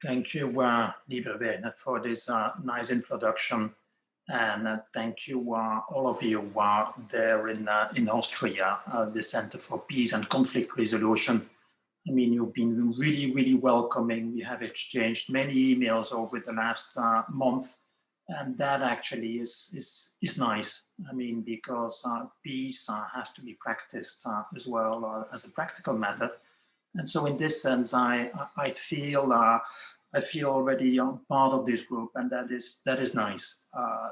Thank you, liebe Werner, for this nice introduction. And thank you, all of you there in Austria, the Center for Peace and Conflict Resolution. I mean, you've been really, really welcoming. We have exchanged many emails over the last month, and that actually is nice. I mean, because peace has to be practiced as well as a practical matter. And so, in this sense, I feel already part of this group, and that is nice.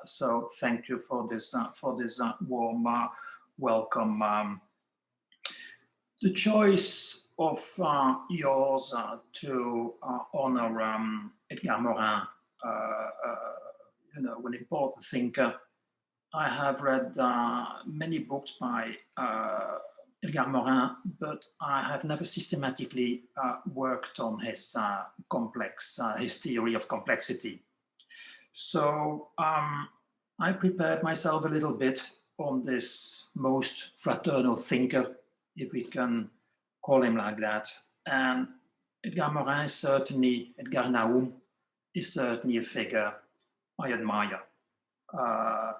So, thank you for this warm welcome. The choice of yours to honor Edgar Morin, an important thinker. I have read many books by Edgar Morin, but I have never systematically worked on his his theory of complexity. So I prepared myself a little bit on this most fraternal thinker, if we can call him like that. And Edgar Morin is certainly, Edgar Naum is certainly a figure I admire.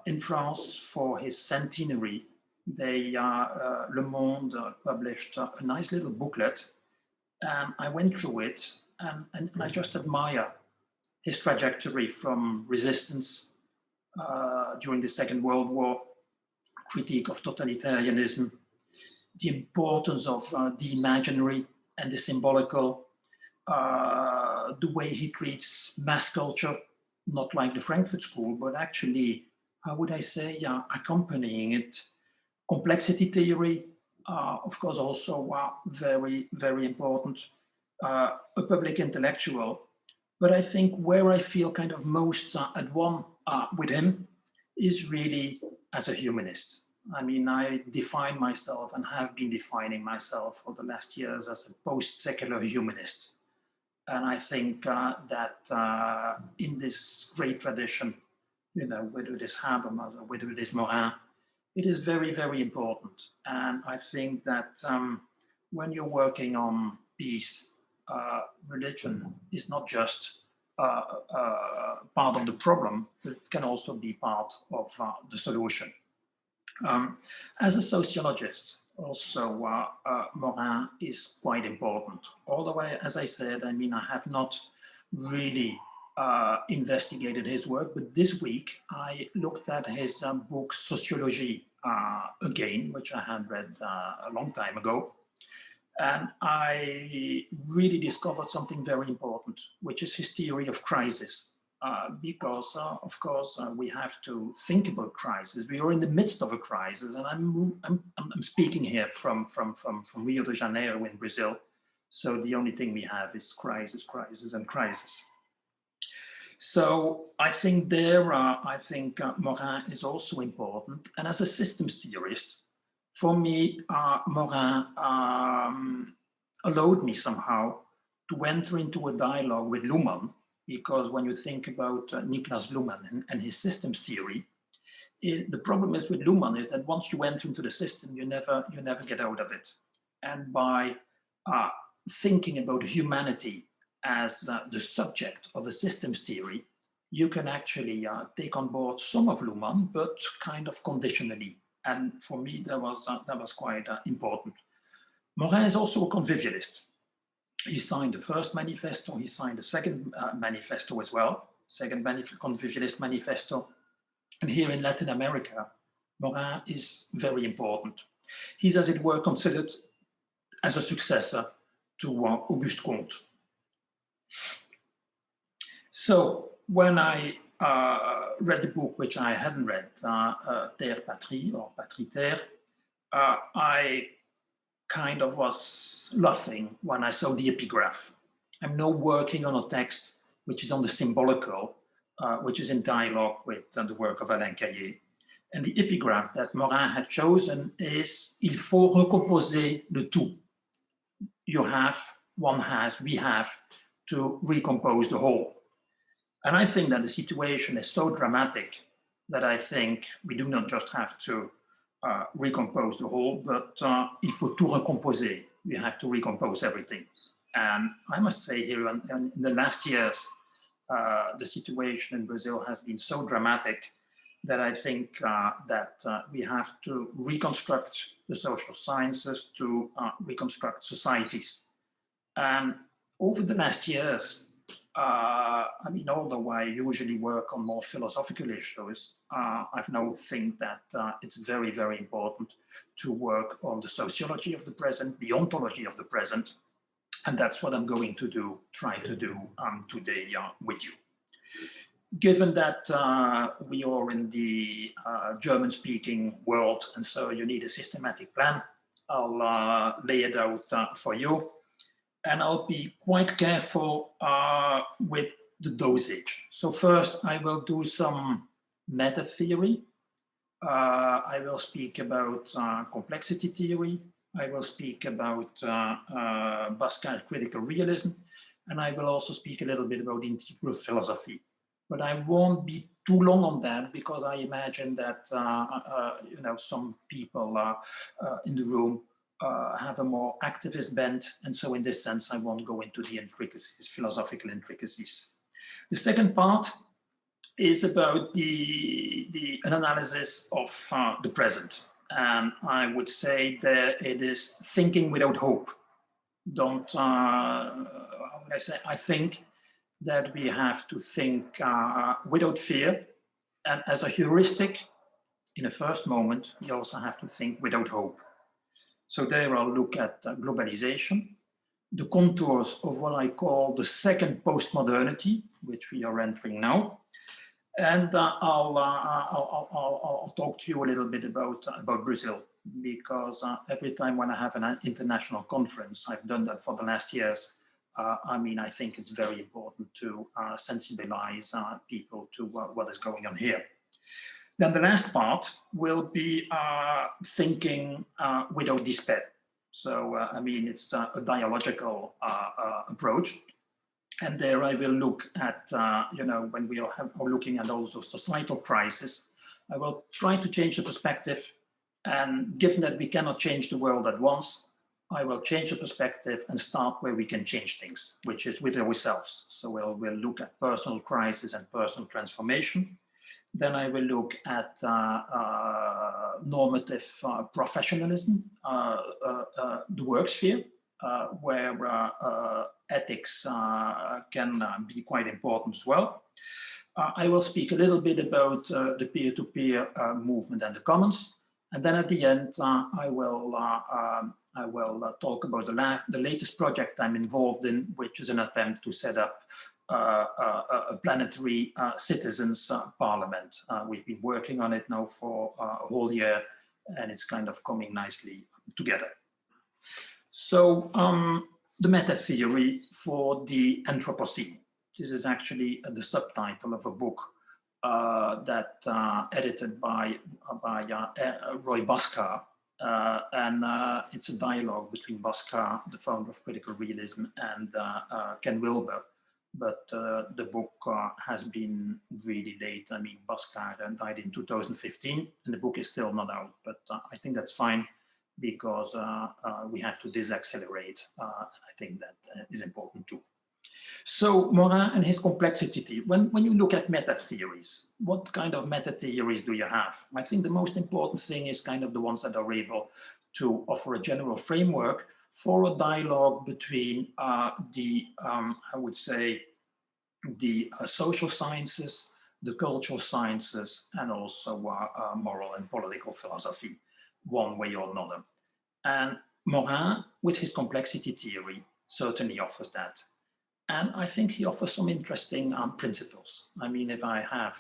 In France, for his centenary, Le Monde published a nice little booklet, and I went through it, and I just admire his trajectory from resistance during the Second World War, critique of totalitarianism, the importance of the imaginary and the symbolical, the way he treats mass culture, not like the Frankfurt School, but actually, how would I say, accompanying it. Complexity theory, of course, also very, very important. A public intellectual, but I think where I feel kind of most at one with him is really as a humanist. I mean, I define myself and have been defining myself for the last years as a post-secular humanist. And I think that in this great tradition, whether it is Habermas or whether it is Morin, it is very, very important. And I think that when you're working on peace, religion is not just part of the problem, but it can also be part of the solution. As a sociologist, also Morin is quite important. Although, as I said, I mean, I have not really investigated his work, but this week I looked at his book Sociology again, which I had read a long time ago. And I really discovered something very important, which is his theory of crisis. Because, of course, we have to think about crisis. We are in the midst of a crisis, and I'm speaking here from Rio de Janeiro in Brazil. So the only thing we have is crisis, crisis, and crisis. So I think Morin is also important. And as a systems theorist, for me, Morin allowed me somehow to enter into a dialogue with Luhmann, because when you think about Niklas Luhmann and his systems theory, the problem is with Luhmann is that once you enter into the system, you never get out of it. And by thinking about humanity as the subject of a systems theory, you can actually take on board some of Luhmann, but kind of conditionally. And for me, that was quite important. Morin is also a convivialist. He signed the first manifesto, he signed the second manifesto as well, second convivialist manifesto. And here in Latin America, Morin is very important. He's, as it were, considered as a successor to Auguste Comte. So when I read the book, which I hadn't read, Terre Patrie or Patrie Terre, I kind of was laughing when I saw the epigraph. I'm now working on a text which is on the symbolical, which is in dialogue with the work of Alain Caillé. And the epigraph that Morin had chosen is "Il faut recomposer le tout." You have, one has, we have to recompose the whole. And I think that the situation is so dramatic that I think we do not just have to recompose the whole, but il faut tout recomposer. We have to recompose everything. And I must say here, in the last years, the situation in Brazil has been so dramatic that I think that we have to reconstruct the social sciences to reconstruct societies. And over the last years, I mean, although I usually work on more philosophical issues, I've now think that it's very, very important to work on the sociology of the present, the ontology of the present, and that's what I'm going to try to do today with you. Given that we are in the German-speaking world, and so you need a systematic plan, I'll lay it out for you. And I'll be quite careful with the dosage. So first, I will do some meta theory. I will speak about complexity theory. I will speak about Pascal critical realism. And I will also speak a little bit about integral philosophy. But I won't be too long on that because I imagine that you know, some people in the room have a more activist bent, and so in this sense, I won't go into the intricacies, philosophical intricacies. The second part is about an analysis of the present, and I would say that it is thinking without hope. Don't, how would I say? I think that we have to think without fear, and as a heuristic, in a first moment, you also have to think without hope. So there I'll look at globalization, the contours of what I call the second post-modernity, which we are entering now. And I'll talk to you a little bit about Brazil, because every time when I have an international conference, I've done that for the last years, I mean, I think it's very important to sensibilize people to what is going on here. Then the last part will be thinking without despair. So, I mean, it's a dialogical approach. And there I will look at, you know, when we are looking at also societal crisis, I will try to change the perspective. And given that we cannot change the world at once, I will change the perspective and start where we can change things, which is with ourselves. So we'll look at personal crisis and personal transformation. Then I will look at normative professionalism, the work sphere, where ethics can be quite important as well. I will speak a little bit about the peer-to-peer movement and the commons. And then at the end, I will talk about the latest project I'm involved in, which is an attempt to set up a planetary citizens parliament. We've been working on it now for a whole year, and it's kind of coming nicely together. So the meta theory for the Anthropocene. This is actually the subtitle of a book that edited by Roy Bhaskar. And it's a dialogue between Bhaskar, the founder of critical realism, and Ken Wilber. But the book has been really late. I mean, Bhaskar died in 2015, and the book is still not out. But I think that's fine because we have to decelerate. I think that is important too. So Morin and his complexity theory. When you look at meta theories, what kind of meta theories do you have? I think the most important thing is kind of the ones that are able to offer a general framework for a dialogue between I would say, the social sciences, the cultural sciences, and also moral and political philosophy, one way or another. And Morin, with his complexity theory, certainly offers that. And I think he offers some interesting principles. I mean, if I had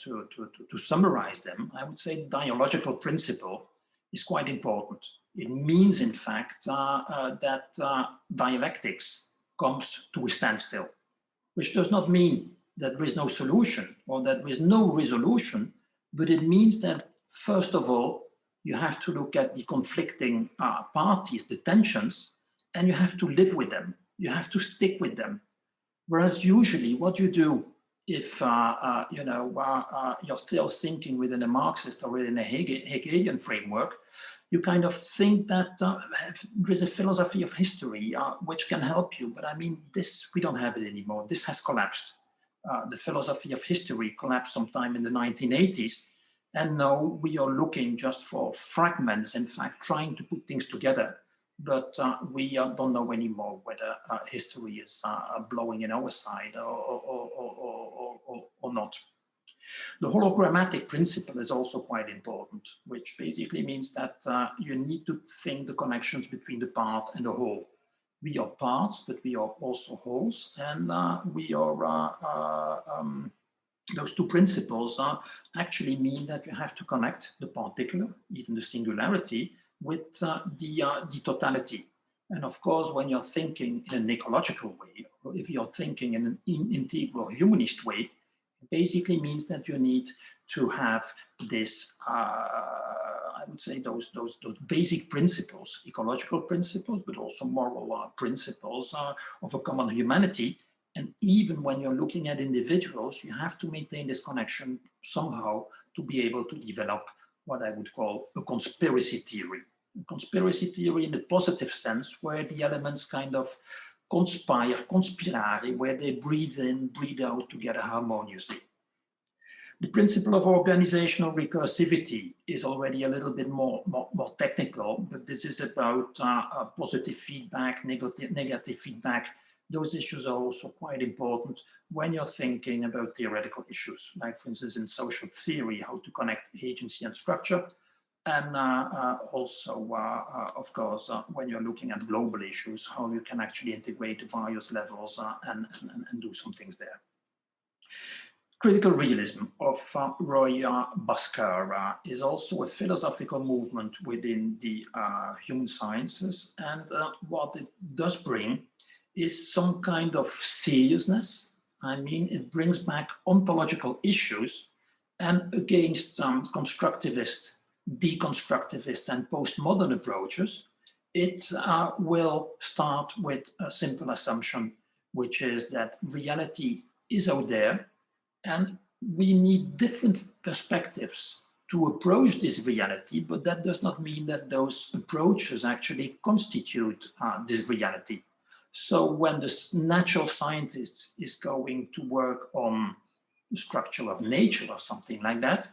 to summarize them, I would say the dialogical principle is quite important. It means, in fact, that dialectics comes to a standstill, which does not mean that there is no solution or that there is no resolution, but it means that, first of all, you have to look at the conflicting parties, the tensions, and you have to live with them. You have to stick with them. Whereas usually what you do if you're still thinking within a Marxist or within a Hegelian framework, you kind of think that there is a philosophy of history which can help you, but I mean, we don't have it anymore. This has collapsed. The philosophy of history collapsed sometime in the 1980s, and now we are looking just for fragments, in fact, trying to put things together, but we don't know anymore whether history is blowing in our side or not. The hologrammatic principle is also quite important, which basically means that you need to think the connections between the part and the whole. We are parts, but we are also wholes, and those two principles actually mean that you have to connect the particular, even the singularity, with the totality. And of course, when you're thinking in an ecological way, or if you're thinking in an integral humanist way, it basically means that you need to have this, I would say, those basic principles, ecological principles, but also moral principles of a common humanity. And even when you're looking at individuals, you have to maintain this connection somehow to be able to develop what I would call a conspiracy theory. A conspiracy theory in the positive sense, where the elements kind of conspire, conspirare, where they breathe in, breathe out together harmoniously. The principle of organizational recursivity is already a little bit more technical, but this is about positive feedback, negative feedback. Those issues are also quite important when you're thinking about theoretical issues, like for instance in social theory, how to connect agency and structure. And also, of course, when you're looking at global issues, how you can actually integrate the various levels and do some things there. Critical realism of Roy Bhaskar is also a philosophical movement within the human sciences. And what it does bring is some kind of seriousness. I mean, it brings back ontological issues, and against constructivist, deconstructivist, and postmodern approaches, it will start with a simple assumption, which is that reality is out there, and we need different perspectives to approach this reality, but that does not mean that those approaches actually constitute this reality. So when the natural scientist is going to work on the structure of nature or something like that,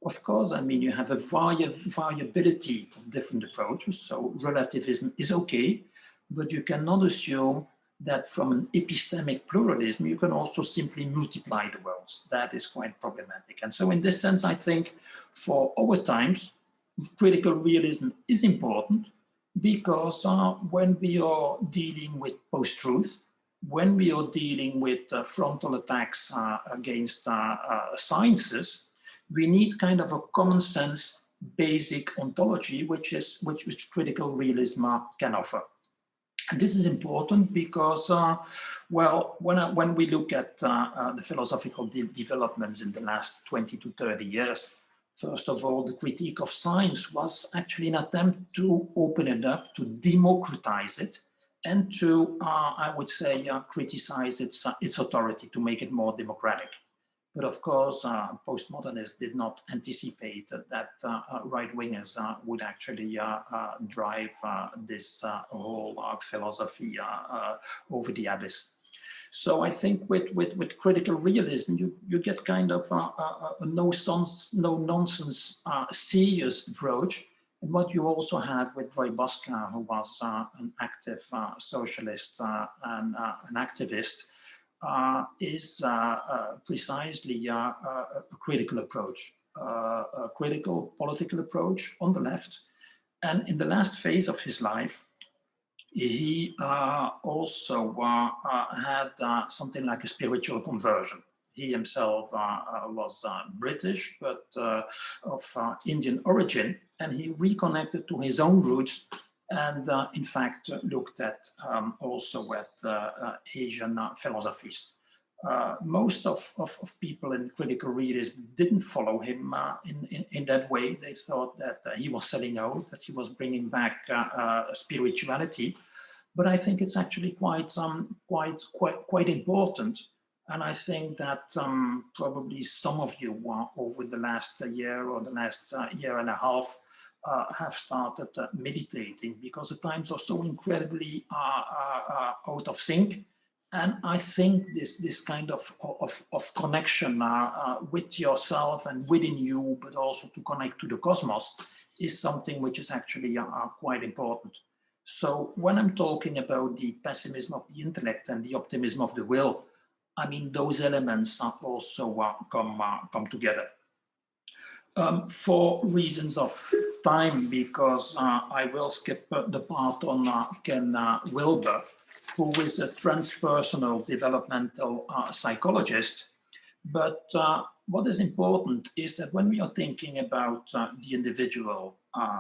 of course, I mean, you have a variability of different approaches. So relativism is okay, but you cannot assume that from an epistemic pluralism, you can also simply multiply the worlds. That is quite problematic. And so in this sense, I think for our times, critical realism is important, because when we are dealing with post-truth, when we are dealing with frontal attacks against sciences, we need kind of a common sense basic ontology, which critical realism can offer. And this is important because, well, when we look at the philosophical developments in the last 20 to 30 years, first of all, the critique of science was actually an attempt to open it up, to democratize it, and to, I would say, criticize its authority, to make it more democratic. But of course, postmodernists did not anticipate that right-wingers would actually drive this whole philosophy over the abyss. So I think with critical realism, you get kind of a no-nonsense, serious approach. And what you also had with Roy Bhaskar, who was an active socialist and an activist, is precisely a critical approach, a critical political approach on the left. And in the last phase of his life, he also had something like a spiritual conversion. He himself was British, but of Indian origin, and he reconnected to his own roots, and in fact looked at also at Asian philosophies. Most of people in critical realism didn't follow him in that way. They thought that he was selling out, that he was bringing back spirituality. But I think it's actually quite important. And I think that probably some of you over the last year or the last year and a half have started meditating, because the times are so incredibly out of sync. And I think this kind of connection with yourself and within you, but also to connect to the cosmos, is something which is actually quite important. So when I'm talking about the pessimism of the intellect and the optimism of the will, I mean, those elements also come together. For reasons of time, because I will skip the part on Ken Wilber, who is a transpersonal developmental psychologist. But what is important is that when we are thinking about the individual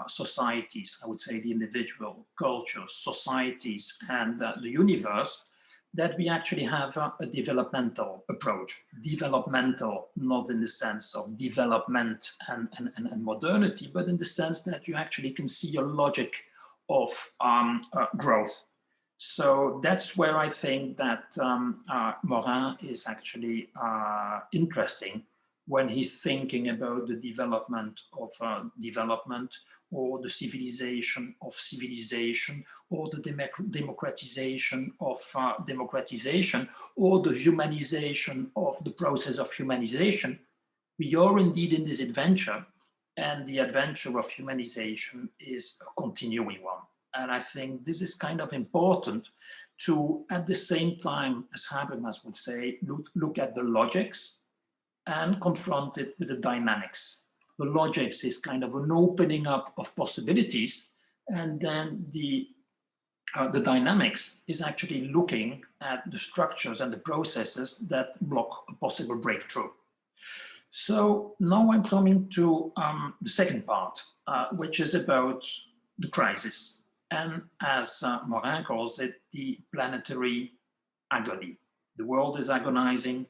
societies, I would say the individual cultures, societies, and the universe, that we actually have a developmental approach. Developmental, not in the sense of development and modernity, but in the sense that you actually can see a logic of growth. So that's where I think that Morin is actually interesting when he's thinking about the development of development, or the civilization of civilization, or the democratization of democratization, or the humanization of the process of humanization. We are indeed in this adventure, and the adventure of humanization is a continuing one. And I think this is kind of important to, at the same time, as Habermas would say, look at the logics and confront it with the dynamics. The logics is kind of an opening up of possibilities, and then the dynamics is actually looking at the structures and the processes that block a possible breakthrough. So now I'm coming to the second part, which is about the crisis. And as Morin calls it, the planetary agony. The world is agonizing,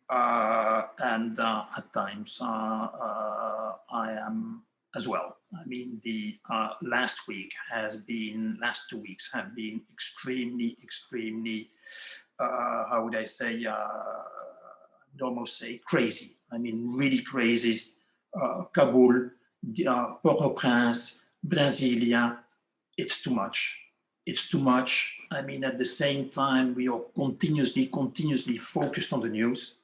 and at times I am as well. I mean, the last 2 weeks have been extremely, how would I say, I would almost say crazy. I mean, really crazy. Kabul, Port-au-Prince, Brasilia, it's too much. It's too much. I mean, at the same time, we are continuously focused on the news.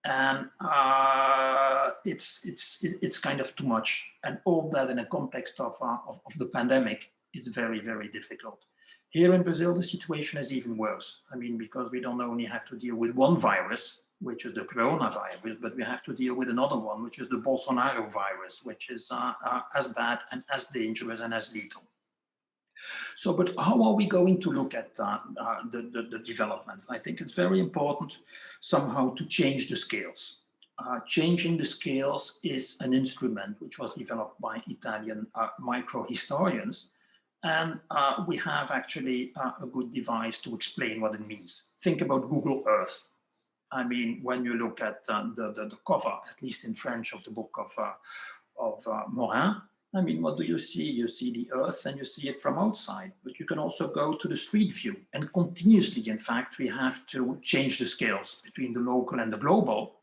And it's kind of too much, and all that in a context of the pandemic is very, very difficult. Here in Brazil, the situation is even worse. I mean, because we don't only have to deal with one virus, which is the coronavirus, but we have to deal with another one, which is the Bolsonaro virus, which is as bad and as dangerous and as lethal. So, but how are we going to look at the development? I think it's very important somehow to change the scales. Changing the scales is an instrument which was developed by Italian microhistorians, and we have actually a good device to explain what it means. Think about Google Earth. I mean, when you look at the cover, at least in French, of the book of Morin, I mean, what do you see? You see the Earth and you see it from outside, but you can also go to the street view. And continuously, in fact, we have to change the scales between the local and the global.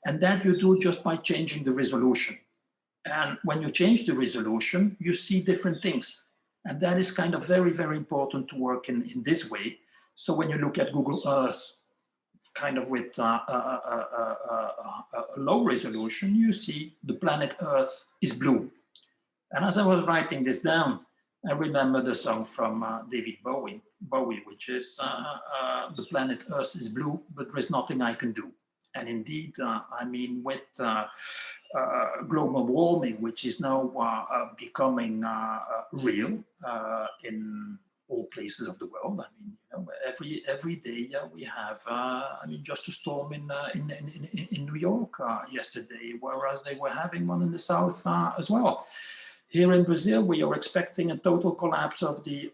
And that you do just by changing the resolution. And when you change the resolution, you see different things. And that is kind of very, very important to work in this way. So when you look at Google Earth, kind of with a low resolution, you see the planet Earth is blue. And as I was writing this down, I remember the song from David Bowie, which is the planet Earth is blue, but there's nothing I can do. And indeed, I mean, with global warming, which is now becoming real in all places of the world. I mean, you know, every day we have, I mean, just a storm in New York yesterday, whereas they were having one in the south as well. Here in Brazil, we are expecting a total collapse of the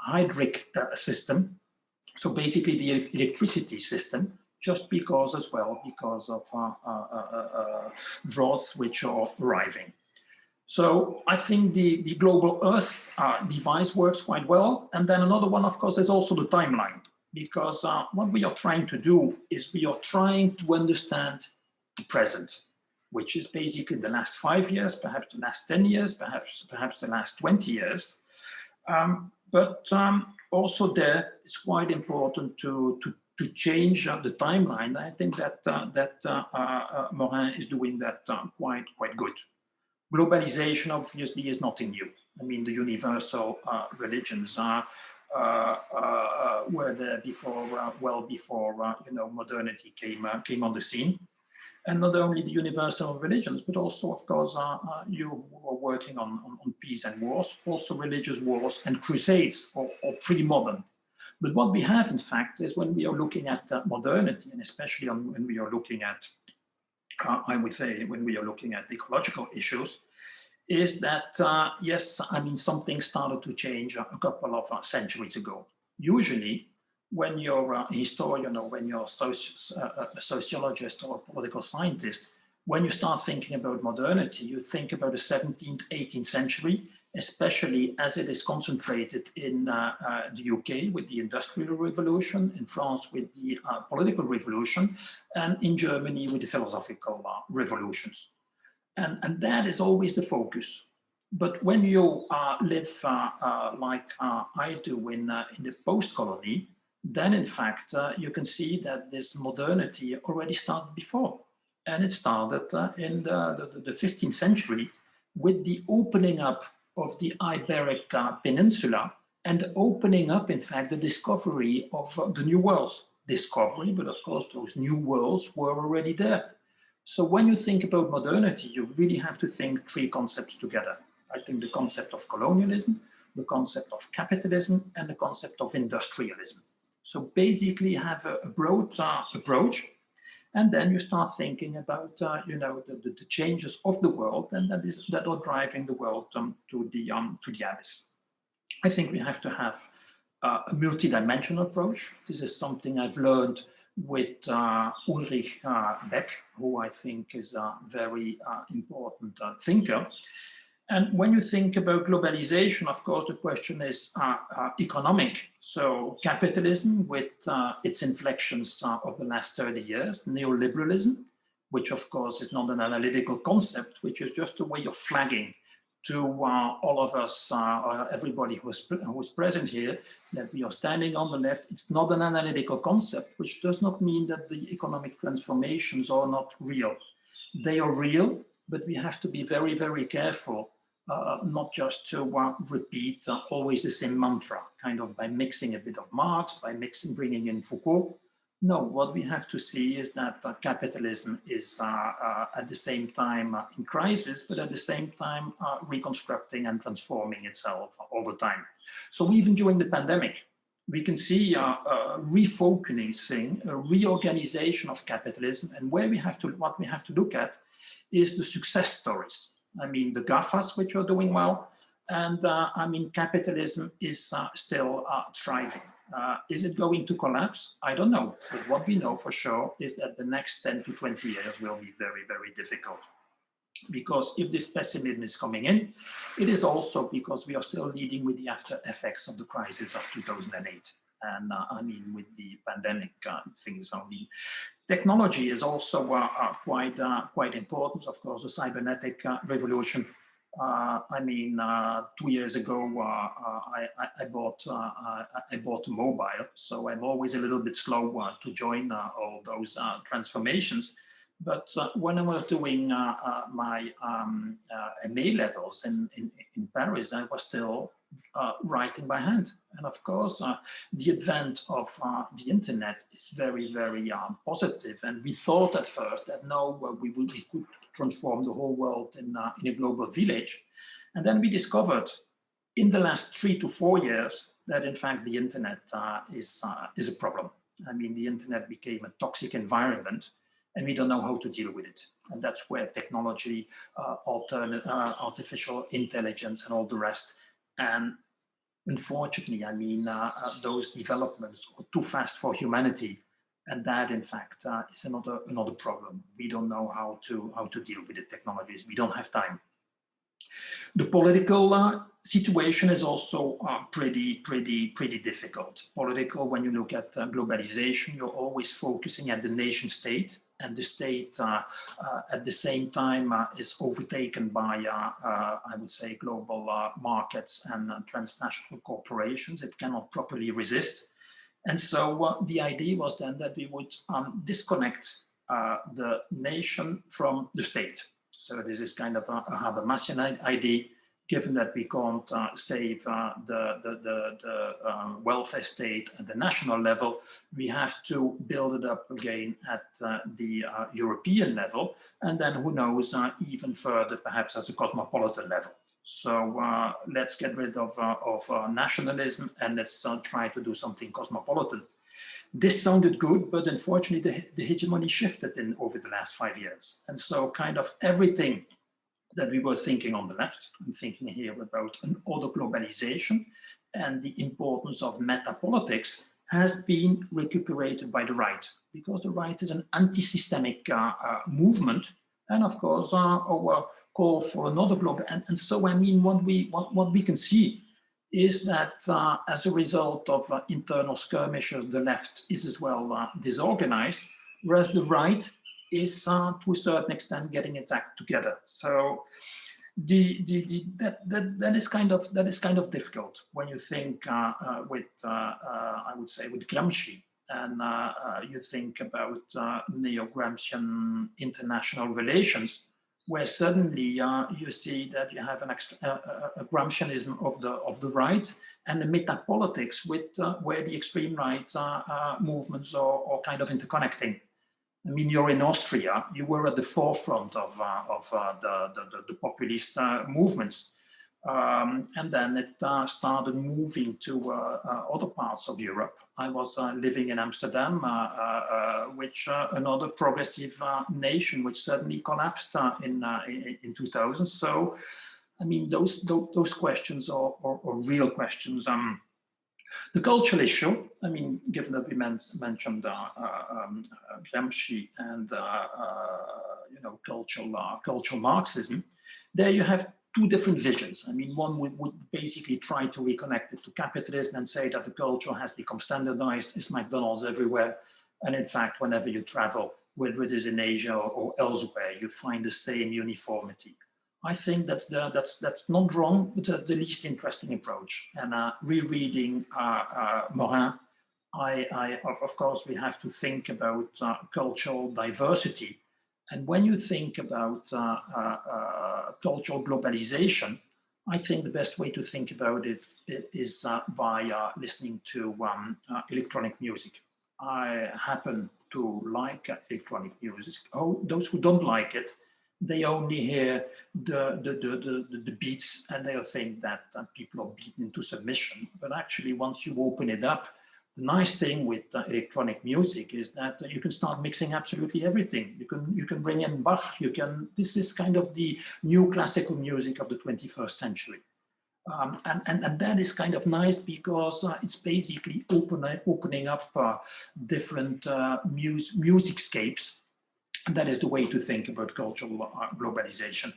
hydric system. So basically the electricity system, just because of droughts which are arriving. So I think the global Earth device works quite well. And then another one, of course, is also the timeline, because what we are trying to do is we are trying to understand the present. which is basically the last 5 years, perhaps the last 10 years, perhaps the last 20 years. But also there, it's quite important to change the timeline. I think that Morin is doing that quite good. Globalization obviously is nothing new. I mean, the universal religions were there before, well before modernity came on the scene. And not only the universal religions, but also, of course, you were working on peace and wars, also religious wars and crusades, or pre-modern. But what we have, in fact, is when we are looking at modernity, and especially when we are looking at, I would say, when we are looking at ecological issues, is that, yes, I mean, something started to change a couple of centuries ago. Usually, when you're a historian or when you're a sociologist or a political scientist, when you start thinking about modernity, you think about the 17th, 18th century, especially as it is concentrated in the UK with the Industrial Revolution, in France with the political revolution, and in Germany with the philosophical revolutions. And that is always the focus. But when you live like I do in the post-colony, then in fact, you can see that this modernity already started before. And it started in the 15th century with the opening up of the Iberic Peninsula and the opening up, in fact, the discovery of the new worlds. Discovery, but of course, those new worlds were already there. So when you think about modernity, you really have to think three concepts together. I think the concept of colonialism, the concept of capitalism, and the concept of industrialism. So basically you have a broad approach, and then you start thinking about the changes of the world, and that are driving the world to the abyss. I think we have to have a multi-dimensional approach. This is something I've learned with Ulrich Beck, who I think is a very important thinker. And when you think about globalization, of course, the question is economic. So capitalism with its inflections of the last 30 years, neoliberalism, which of course is not an analytical concept, which is just a way of flagging to all of us, everybody who's present here, that we are standing on the left. It's not an analytical concept, which does not mean that the economic transformations are not real. They are real, but we have to be very, very careful not just to repeat always the same mantra, kind of by mixing a bit of Marx, by bringing in Foucault. No, what we have to see is that capitalism is at the same time in crisis, but at the same time reconstructing and transforming itself all the time. So even during the pandemic, we can see refocusing, a reorganization of capitalism, and what we have to look at is the success stories. I mean, the GAFAs, which are doing well, and I mean, capitalism is still thriving. Is it going to collapse? I don't know. But what we know for sure is that the next 10 to 20 years will be very, very difficult. Because if this pessimism is coming in, it is also because we are still leading with the after effects of the crisis of 2008. And I mean, with the pandemic, things are being. Technology is also quite important. Of course, the cybernetic revolution. I mean, 2 years ago, I bought a mobile, so I'm always a little bit slow to join all those transformations. But when I was doing my MA levels in Paris, I was still writing by hand. And of course, the advent of the internet is very, very positive. And we thought at first that no, we could transform the whole world in a global village. And then we discovered in the last 3 to 4 years that in fact the internet is a problem. I mean, the internet became a toxic environment, and we don't know how to deal with it. And that's where technology, artificial intelligence and all the rest. And unfortunately, I mean, those developments are too fast for humanity. And that, in fact, is another problem. We don't know how to deal with the technologies. We don't have time. The political situation is also pretty difficult. Political, when you look at globalization, you're always focusing at the nation state and the state at the same time is overtaken by, I would say, global markets and transnational corporations. It cannot properly resist. And so the idea was then that we would disconnect the nation from the state. So this is kind of a Habermasian idea, given that we can't save the welfare state at the national level, we have to build it up again at the European level, and then who knows, even further, perhaps as a cosmopolitan level. So let's get rid of nationalism and let's try to do something cosmopolitan. This sounded good, but unfortunately the hegemony shifted over the last 5 years. And so kind of everything that we were thinking on the left, I'm thinking here about an order globalization and the importance of metapolitics, has been recuperated by the right, because the right is an anti-systemic movement, and of course our call for another global. And so I mean, what we can see is that as a result of internal skirmishes, the left is as well disorganized, whereas the right is to a certain extent getting its act together. So that is kind of difficult when you think with I would say with Gramsci, and you think about neo-Gramscian international relations, where suddenly you see that you have a Gramscianism of the right and a metapolitics with where the extreme right movements are kind of interconnecting. I mean, you're in Austria, you were at the forefront of the populist movements. And then it started moving to other parts of Europe. I was living in Amsterdam, which another progressive nation, which suddenly collapsed in 2000. So, I mean, those questions are real questions. The cultural issue, I mean, given that we mentioned Gramsci and you know, cultural Marxism, there you have two different visions. I mean, one would basically try to reconnect it to capitalism and say that the culture has become standardized, it's McDonald's everywhere, and in fact, whenever you travel, whether it is in Asia or elsewhere, you find the same uniformity. I think that's not wrong, but that's the least interesting approach. And rereading Morin, of course, we have to think about cultural diversity. And when you think about cultural globalization, I think the best way to think about it is by listening to electronic music. I happen to like electronic music. Oh, those who don't like it, they only hear the beats and they'll think that people are beaten into submission. But actually, once you open it up, the nice thing with electronic music is that you can start mixing absolutely everything. You can bring in Bach. This is kind of the new classical music of the 21st century. And that is kind of nice because it's basically opening up different musicscapes. And that is the way to think about cultural globalization.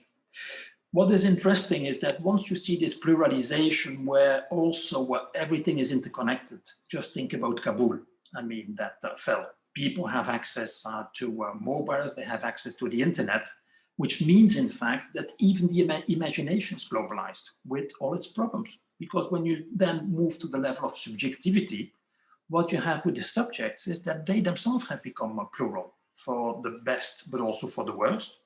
What is interesting is that once you see this pluralization where also everything is interconnected, just think about Kabul. I mean, that fell. People have access to mobiles, they have access to the internet, which means, in fact, that even the imagination is globalized with all its problems. Because when you then move to the level of subjectivity, what you have with the subjects is that they themselves have become plural, for the best, but also for the worst.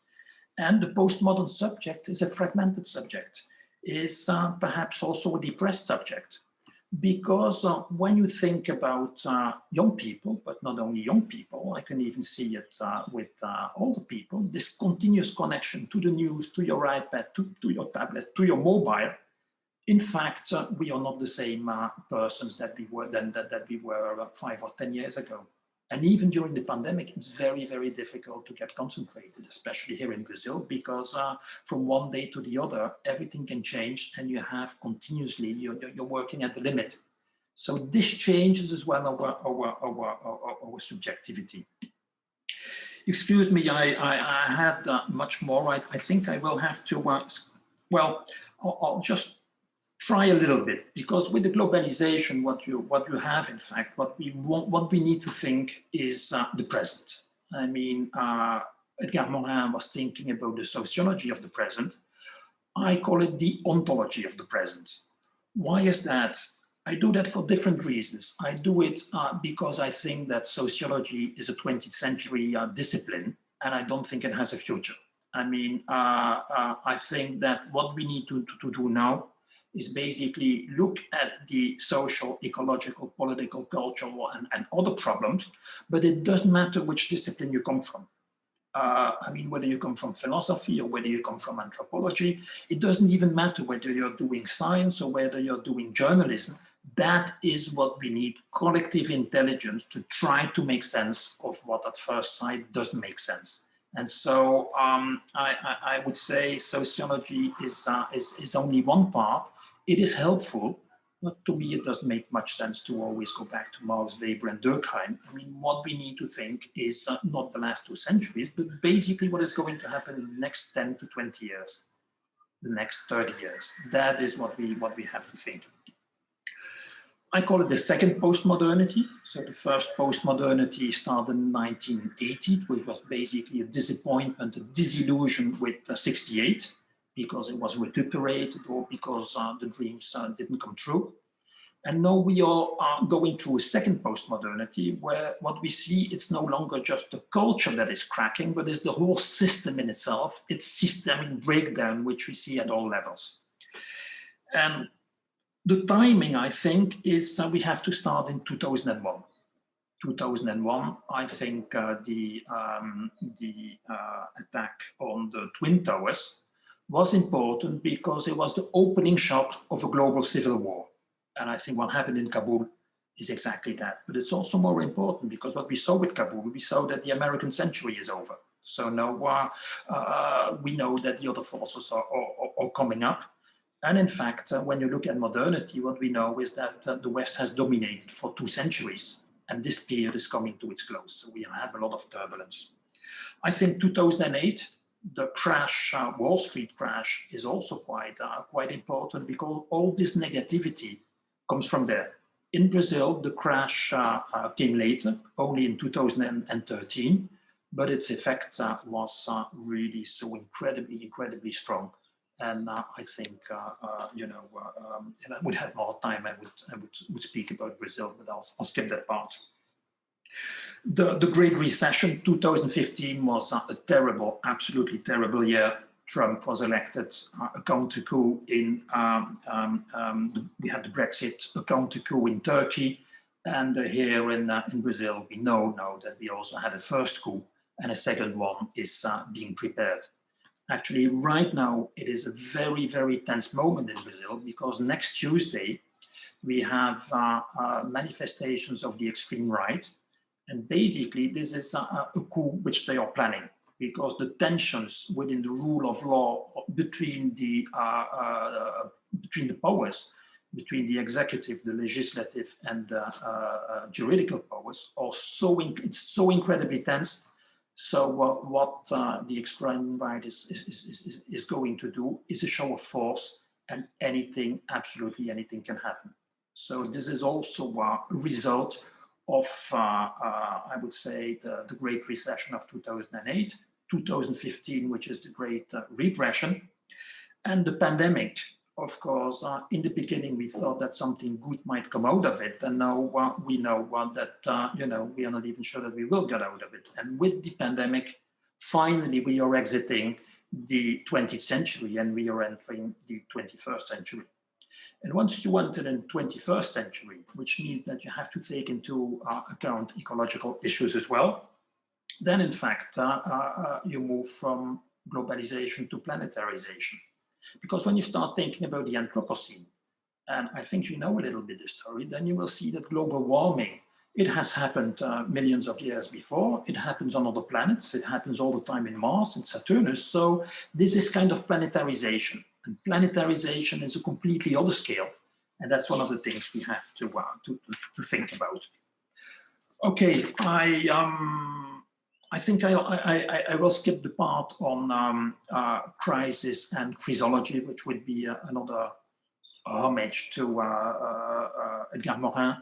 And the postmodern subject is a fragmented subject, is perhaps also a depressed subject. Because when you think about young people, but not only young people, I can even see it with older people, this continuous connection to the news, to your iPad, to your tablet, to your mobile. In fact, we are not the same persons that we were that we were 5 or 10 years ago. And even during the pandemic, it's very, very difficult to get concentrated, especially here in Brazil, because from one day to the other, everything can change and you have continuously, you're working at the limit. So this changes as well our subjectivity. Excuse me, I had much more. I think I will have to, well, I'll just try a little bit, because with the globalization, what you have, in fact, what we need to think is the present. I mean, Edgar Morin was thinking about the sociology of the present. I call it the ontology of the present. Why is that? I do that for different reasons. I do it because I think that sociology is a 20th century discipline, and I don't think it has a future. I mean, I think that what we need to do now is basically look at the social, ecological, political, cultural, and other problems, but it doesn't matter which discipline you come from. I mean, whether you come from philosophy or whether you come from anthropology, it doesn't even matter whether you're doing science or whether you're doing journalism. That is what we need, collective intelligence to try to make sense of what at first sight doesn't make sense. And so I would say sociology is only one part. It is helpful, but to me, it doesn't make much sense to always go back to Marx, Weber, and Durkheim. I mean, what we need to think is not the last 2 centuries, but basically what is going to happen in the next 10 to 20 years, the next 30 years. That is what we have to think. I call it the second postmodernity. So the first postmodernity started in 1980, which was basically a disappointment, a disillusion with 68, because it was recuperated or because the dreams didn't come true. And now we are going through a second postmodernity where what we see, it's no longer just the culture that is cracking, but it's the whole system in itself. It's systemic breakdown, which we see at all levels. And the timing, I think, is we have to start in 2001. 2001, I think the attack on the Twin Towers was important because it was the opening shot of a global civil war. And I think what happened in Kabul is exactly that. But it's also more important because what we saw with Kabul, we saw that the American century is over. So now we know that the other forces are coming up. And in fact, when you look at modernity, what we know is that the West has dominated for 2 centuries. And this period is coming to its close. So we have a lot of turbulence. I think 2008, the crash, Wall Street crash, is also quite important because all this negativity comes from there. In Brazil, the crash came later, only in 2013, but its effect was really so incredibly strong. And I think, if I would have more time, I would speak about Brazil, but I'll skip that part. The Great Recession, 2015 was a terrible, absolutely terrible year. Trump was elected, a counter coup in, we had the Brexit, a counter coup in Turkey. And here in Brazil, we know now that we also had a first coup and a second one is being prepared. Actually, right now, it is a very tense moment in Brazil because next Tuesday, we have manifestations of the extreme right. And basically, this is a coup which they are planning because the tensions within the rule of law between the powers, between the executive, the legislative, and the juridical powers are it's so incredibly tense. So what the extreme right is going to do is a show of force, and absolutely anything can happen. So this is also a result of, I would say, the Great Recession of 2008, 2015, which is the Great Repression, and the pandemic. Of course, in the beginning, we thought that something good might come out of it. And now we know that, we are not even sure that we will get out of it. And with the pandemic, finally, we are exiting the 20th century and we are entering the 21st century. And once you enter in the 21st century, which means that you have to take into account ecological issues as well, then in fact, you move from globalization to planetarization. Because when you start thinking about the Anthropocene, and I think you know a little bit the story, then you will see that global warming, it has happened millions of years before. It happens on other planets. It happens all the time in Mars and Saturnus. So this is kind of planetarization. And planetarization is a completely other scale. And that's one of the things we have to think about. Okay, I think I will skip the part on crisis and chrysology, which would be another homage to Edgar Morin.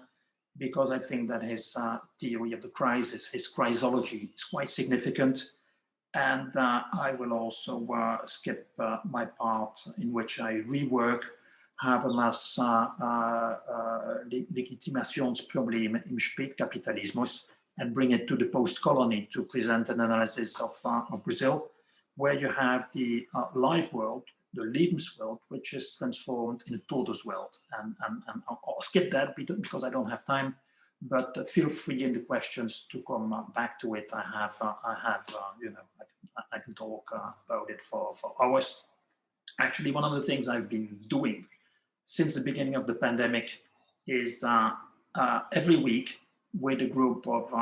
because I think that his theory of the crisis, his crisology, is quite significant. And I will also skip my part in which I rework Habermas' Legitimationsproblem im Spätkapitalismus and bring it to the post-colony to present an analysis of Brazil, where you have the life world, the Lebenswelt, which is transformed in a Todeswelt. And I'll skip that because I don't have time, but feel free in the questions to come back to it. I can talk about it for hours. Actually, one of the things I've been doing since the beginning of the pandemic is every week with a group of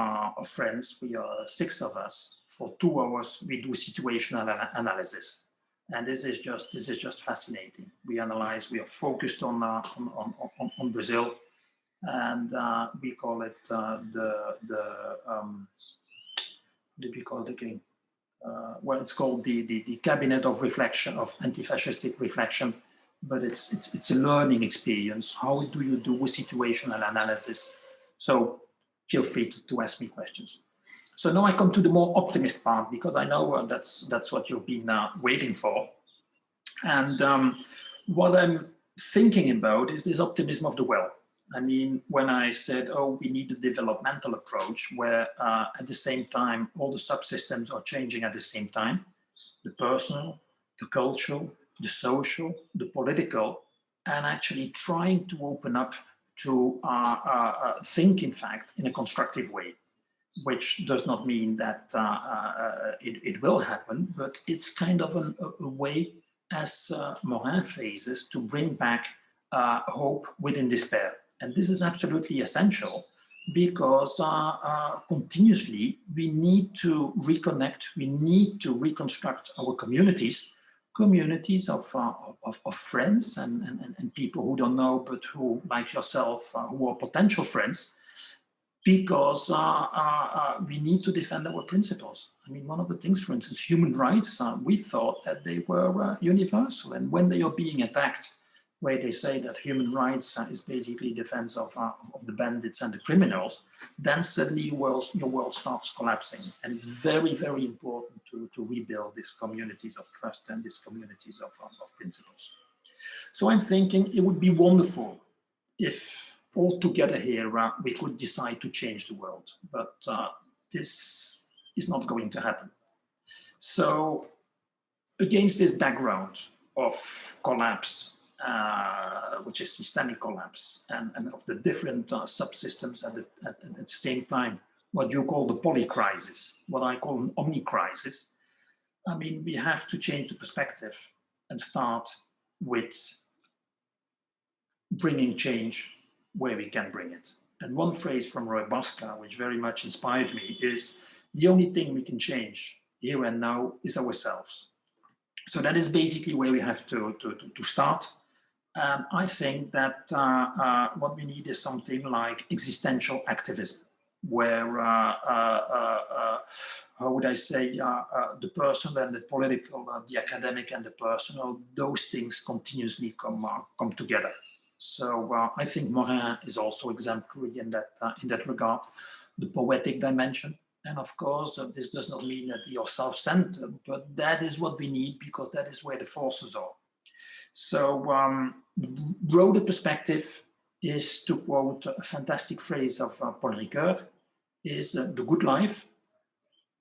friends, we are 6 of us, for 2 hours, we do situational analysis. And this is just fascinating. We analyze, we are focused on Brazil, and we call it what did we call it again? Well, it's called the Cabinet of Reflection, of Anti-Fascistic Reflection, but it's a learning experience. How do you do a situational analysis? So feel free to ask me questions. So now I come to the more optimist part, because I know that's what you've been waiting for. And what I'm thinking about is this optimism of the well. I mean, when I said, oh, we need a developmental approach where at the same time, all the subsystems are changing at the same time, the personal, the cultural, the social, the political, and actually trying to open up to think, in fact, in a constructive way, which does not mean that it will happen, but it's kind of a way, as Morin phrases, to bring back hope within despair. And this is absolutely essential, because continuously we need to reconnect, we need to reconstruct our communities of friends and people who don't know, but who, like yourself, who are potential friends, because we need to defend our principles. I mean, one of the things, for instance, human rights, we thought that they were universal, and when they are being attacked, where they say that human rights is basically defense of the bandits and the criminals, then suddenly your world starts collapsing. And it's very, very important to rebuild these communities of trust and these communities of principles. So I'm thinking it would be wonderful if all together here we could decide to change the world, but this is not going to happen. So against this background of collapse, which is systemic collapse, and of the different subsystems at the same time, what you call the polycrisis, what I call an omnicrisis. I mean, we have to change the perspective and start with bringing change where we can bring it. And one phrase from Roy Baska, which very much inspired me, is the only thing we can change here and now is ourselves. So that is basically where we have to start. I think that what we need is something like existential activism, where, how would I say, the personal and the political, the academic and the personal, those things continuously come together. So I think Morin is also exemplary in that regard, the poetic dimension. And of course, this does not mean that you're self-centered, but that is what we need, because that is where the forces are. So the broader perspective is, to quote a fantastic phrase of Paul Ricoeur, is the good life,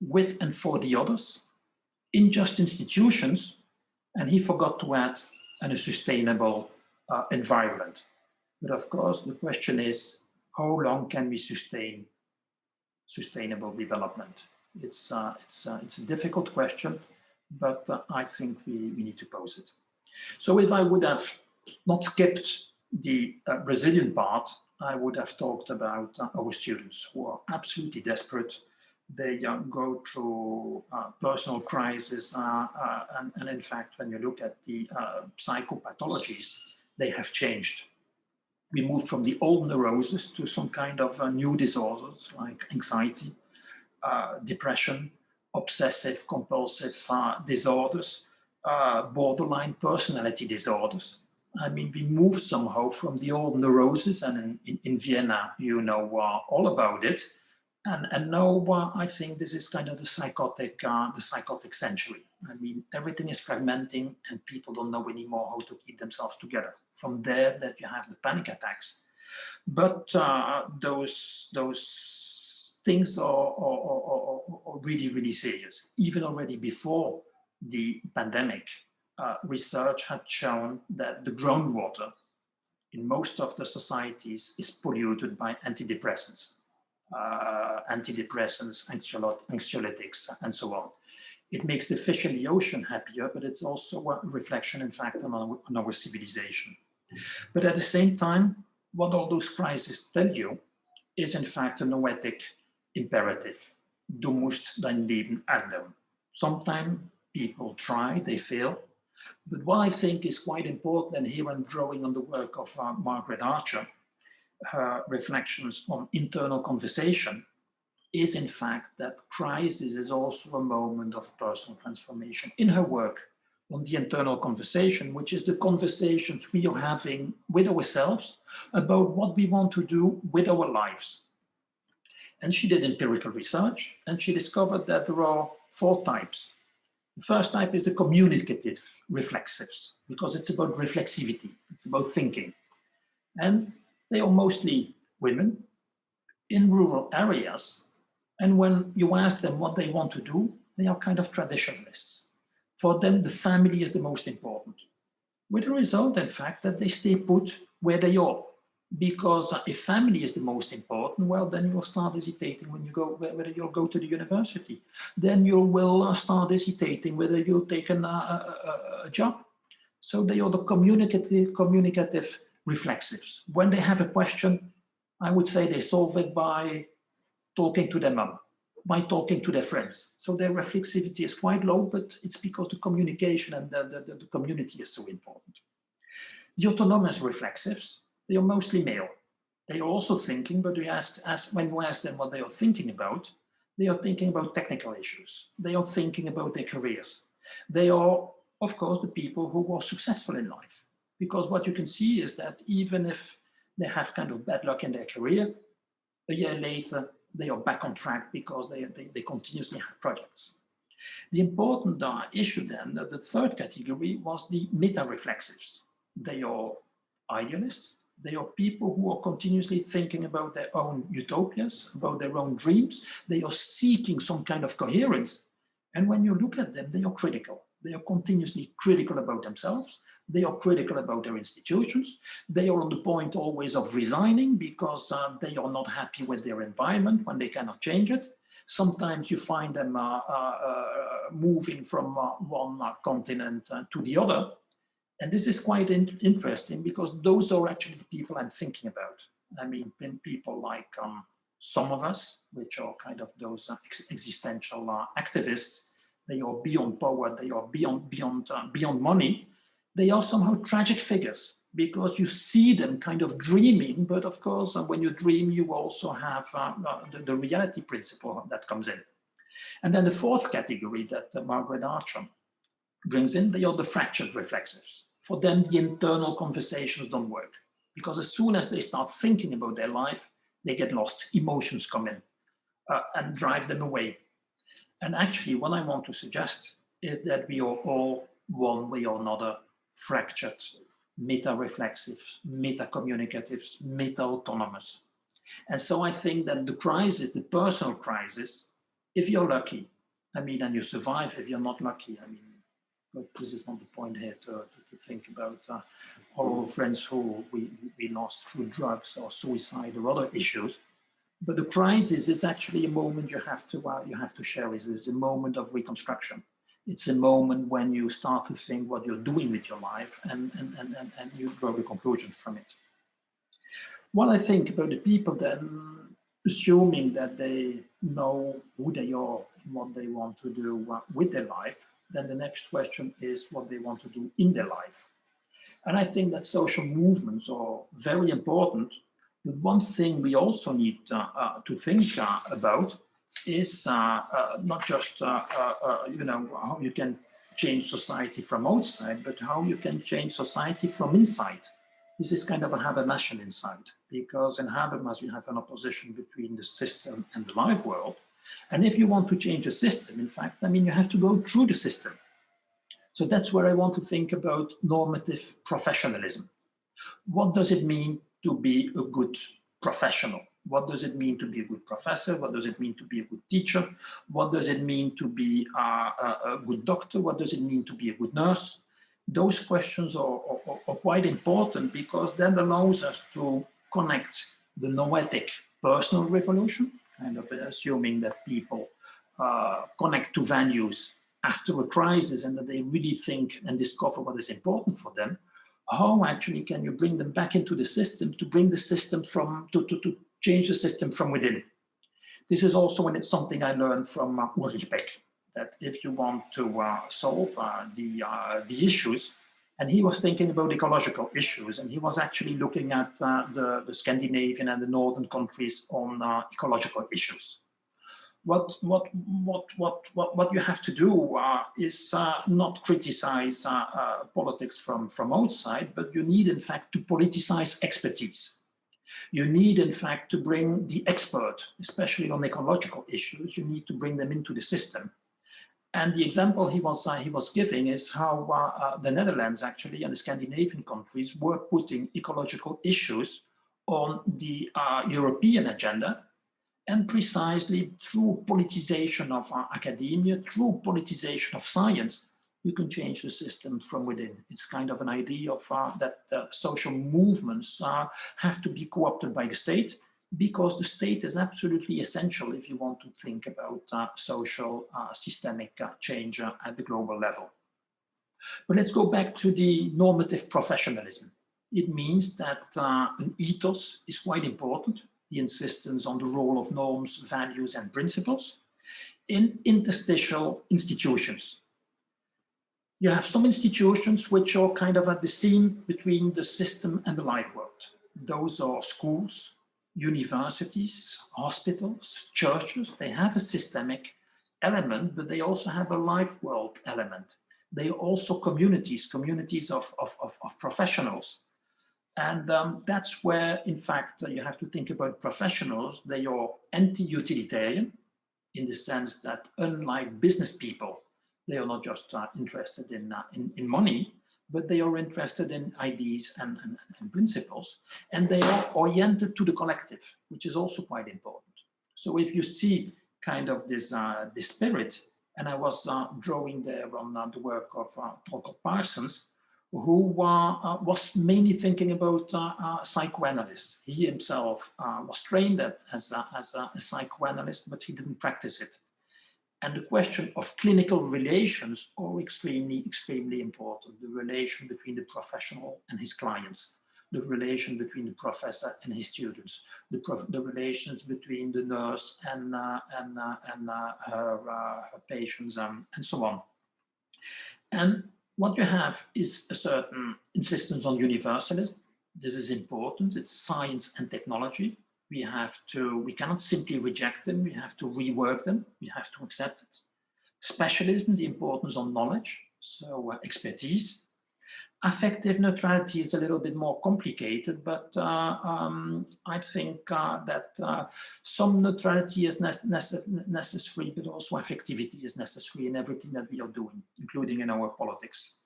with and for the others, in just institutions, and he forgot to add, and a sustainable environment. But of course, the question is, how long can we sustain sustainable development? It's a difficult question, but I think we need to pose it. So if I would have not skipped the Brazilian part, I would have talked about our students who are absolutely desperate. They go through personal crisis, and in fact, when you look at the psychopathologies, they have changed. We moved from the old neuroses to some kind of new disorders like anxiety, depression, obsessive compulsive disorders, borderline personality disorders. I mean, we moved somehow from the old neurosis, and in Vienna, you know all about it. And now I think this is kind of the psychotic century. I mean, everything is fragmenting and people don't know anymore how to keep themselves together. From there that you have the panic attacks. But those things are really, really serious. Even already before the pandemic, research had shown that the groundwater in most of the societies is polluted by antidepressants. Anxiolytics, and so on. It makes the fish in the ocean happier, but it's also a reflection, in fact, on our civilization. But at the same time, what all those crises tell you is, in fact, a noetic imperative. Du musst dein Leben ändern. Sometimes people try, they fail. But what I think is quite important, and here I'm drawing on the work of Margaret Archer, her reflections on internal conversation, is in fact that crisis is also a moment of personal transformation. In her work on the internal conversation, which is the conversations we are having with ourselves about what we want to do with our lives. And she did empirical research, and she discovered that there are 4 types. The first type is the communicative reflexives, because it's about reflexivity, it's about thinking. And they are mostly women in rural areas. And when you ask them what they want to do, they are kind of traditionalists. For them, the family is the most important. With the result, in fact, that they stay put where they are. Because if family is the most important, well, then you'll start hesitating when you go, whether you'll go to the university. Then you will start hesitating whether you'll take a job. So they are the communicative reflexives. When they have a question, I would say they solve it by talking to their mom, by talking to their friends. So their reflexivity is quite low, but it's because the communication and the community is so important. The autonomous reflexives, they are mostly male. They are also thinking, but when you ask them what they are thinking about, they are thinking about technical issues. They are thinking about their careers. They are, of course, the people who are successful in life. Because what you can see is that even if they have kind of bad luck in their career, a year later, they are back on track because they continuously have projects. The important issue then, the third category, was the meta-reflexives. They are idealists. They are people who are continuously thinking about their own utopias, about their own dreams. They are seeking some kind of coherence. And when you look at them, they are critical. They are continuously critical about themselves. They are critical about their institutions. They are on the point always of resigning because they are not happy with their environment when they cannot change it. Sometimes you find them moving from one continent to the other. And this is quite interesting because those are actually the people I'm thinking about. I mean, people like some of us, which are kind of those existential activists. They are beyond power, they are beyond money. They are somehow tragic figures because you see them kind of dreaming, but of course, when you dream, you also have the reality principle that comes in. And then the fourth category that Margaret Archer brings in, they are the fractured reflexives. For them, the internal conversations don't work because as soon as they start thinking about their life, they get lost. Emotions come in and drive them away. And actually, what I want to suggest is that we are all one way or another fractured, meta-reflexive, meta-communicatives, meta-autonomous. And so I think that the crisis, the personal crisis, if you're lucky, I mean, and you survive, if you're not lucky, I mean, but this is not the point here to think about all our friends who we lost through drugs or suicide or other issues. But the crisis is actually a moment you have to share. It's a moment of reconstruction. It's a moment when you start to think what you're doing with your life and you draw the conclusions from it. What I think about the people then, assuming that they know who they are and what they want to do with their life, then the next question is what they want to do in their life. And I think that social movements are very important. But one thing we also need to think about is not just how you can change society from outside, but how you can change society from inside. This is kind of a Habermasian insight, because in Habermas you have an opposition between the system and the live world. And if you want to change a system, in fact, I mean, you have to go through the system. So that's where I want to think about normative professionalism. What does it mean to be a good professional? What does it mean to be a good professor? What does it mean to be a good teacher? What does it mean to be a good doctor? What does it mean to be a good nurse? Those questions are quite important, because that allows us to connect the noetic personal revolution, kind of assuming that people connect to values after a crisis and that they really think and discover what is important for them. How actually can you bring them back into the system to bring the system to change the system from within? This is also when it's something I learned from Ulrich Beck, that if you want to solve the issues, and he was thinking about ecological issues, and he was actually looking at the Scandinavian and the northern countries on ecological issues. What you have to do is not criticize politics from outside, but you need, in fact, to politicize expertise. You need, in fact, to bring the expert, especially on ecological issues, you need to bring them into the system. And the example he was giving is how the Netherlands, actually, and the Scandinavian countries were putting ecological issues on the European agenda. And precisely through politicization of academia, through politicization of science, you can change the system from within. It's kind of an idea of that social movements have to be co-opted by the state, because the state is absolutely essential if you want to think about social systemic change at the global level. But let's go back to the normative professionalism. It means that an ethos is quite important. The insistence on the role of norms, values, and principles in interstitial institutions. You have some institutions which are kind of at the seam between the system and the live world. Those are schools, universities, hospitals, churches. They have a systemic element, but they also have a live world element. They are also communities of professionals. And that's where, in fact, you have to think about professionals. They are anti-utilitarian in the sense that, unlike business people, they are not just interested in money, but they are interested in ideas and principles. And they are oriented to the collective, which is also quite important. So if you see kind of this spirit, and I was drawing there on the work of Dr. Parsons, who was mainly thinking about psychoanalysis. He himself was trained as a psychoanalyst, but he didn't practice it. And the question of clinical relations are extremely important. The relation between the professional and his clients, the relation between the professor and his students, the relations between the nurse and her patients, and so on. And what you have is a certain insistence on universalism. This is important. It's science and technology. We cannot simply reject them. We have to rework them. We have to accept it. Specialism, the importance of knowledge, so expertise. Affective neutrality is a little bit more complicated, but I think that some neutrality is necessary, but also affectivity is necessary in everything that we are doing, including in our politics.